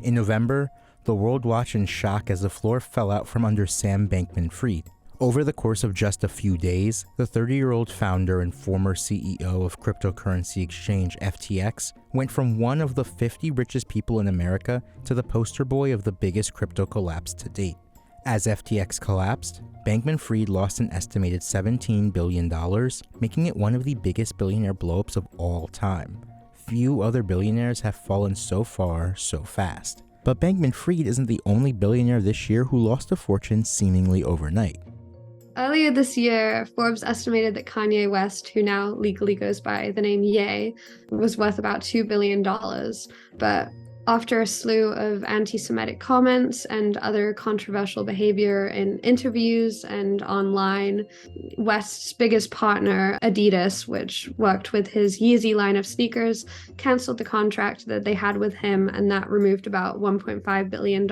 In November, the world watched in shock as the floor fell out from under Sam Bankman-Fried. Over the course of just a few days, the 30-year-old founder and former CEO of cryptocurrency exchange FTX went from one of the 50 richest people in America to the poster boy of the biggest crypto collapse to date. As FTX collapsed, Bankman-Fried lost an estimated $17 billion, making it one of the biggest billionaire blowups of all time. Few other billionaires have fallen so far, so fast. But Bankman-Fried isn't the only billionaire this year who lost a fortune seemingly overnight. Earlier this year, Forbes estimated that Kanye West, who now legally goes by the name Ye, was worth about $2 billion. But after a slew of anti-Semitic comments and other controversial behavior in interviews and online, West's biggest partner, Adidas, which worked with his Yeezy line of sneakers, canceled the contract that they had with him, and that removed about $1.5 billion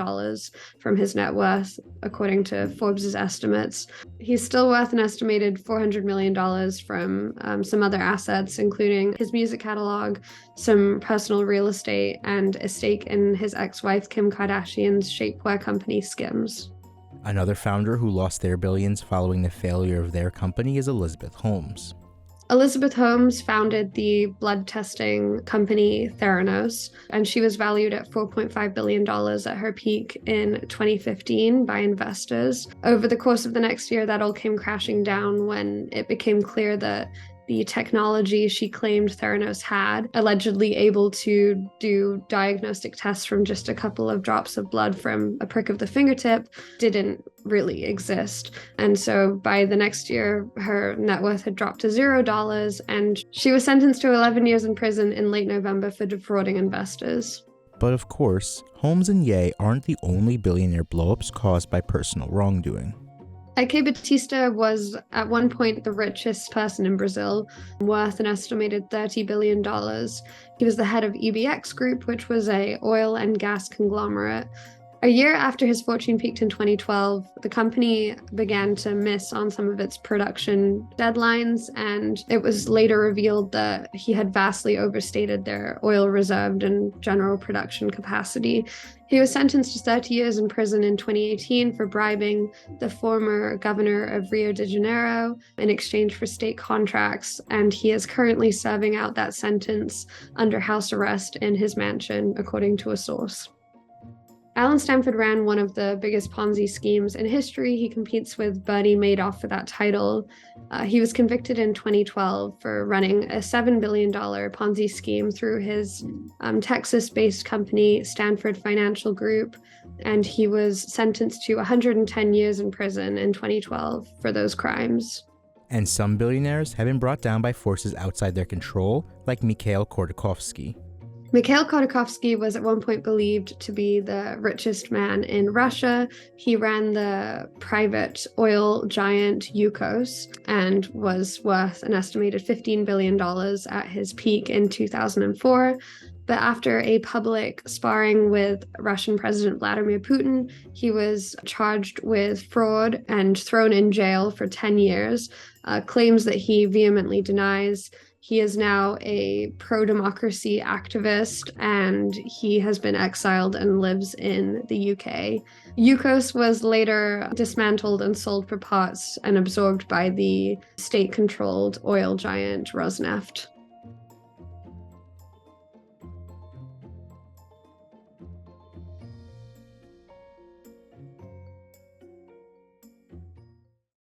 from his net worth, according to Forbes' estimates. He's still worth an estimated $400 million from some other assets, including his music catalog, some personal real estate, and a stake in his ex-wife Kim Kardashian's shapewear company Skims. Another founder who lost their billions following the failure of their company is Elizabeth Holmes. Elizabeth Holmes founded the blood testing company Theranos, and she was valued at $4.5 billion at her peak in 2015 by investors. Over the course of the next year, that all came crashing down when it became clear that the technology she claimed Theranos had, allegedly able to do diagnostic tests from just a couple of drops of blood from a prick of the fingertip, didn't really exist. And so by the next year, her net worth had dropped to $0, and she was sentenced to 11 years in prison in late November for defrauding investors. But of course, Holmes and Ye aren't the only billionaire blowups caused by personal wrongdoing. Batista was at one point the richest person in Brazil, worth an estimated $30 billion. He was the head of EBX Group, which was an oil and gas conglomerate. A year after his fortune peaked in 2012, the company began to miss on some of its production deadlines, and it was later revealed that he had vastly overstated their oil reserve and general production capacity. He was sentenced to 30 years in prison in 2018 for bribing the former governor of Rio de Janeiro in exchange for state contracts, and he is currently serving out that sentence under house arrest in his mansion, according to a source. Alan Stanford ran one of the biggest Ponzi schemes in history. He competes with Bernie Madoff for that title. He was convicted in 2012 for running a $7 billion Ponzi scheme through his Texas-based company, Stanford Financial Group, and he was sentenced to 110 years in prison in 2012 for those crimes. And some billionaires have been brought down by forces outside their control, like Mikhail Khodorkovsky. Mikhail Khodorkovsky was at one point believed to be the richest man in Russia. He ran the private oil giant Yukos and was worth an estimated $15 billion at his peak in 2004. But after a public sparring with Russian President Vladimir Putin, he was charged with fraud and thrown in jail for 10 years, claims that he vehemently denies. He is now a pro-democracy activist, and he has been exiled and lives in the UK. Yukos was later dismantled and sold for parts and absorbed by the state-controlled oil giant Rosneft.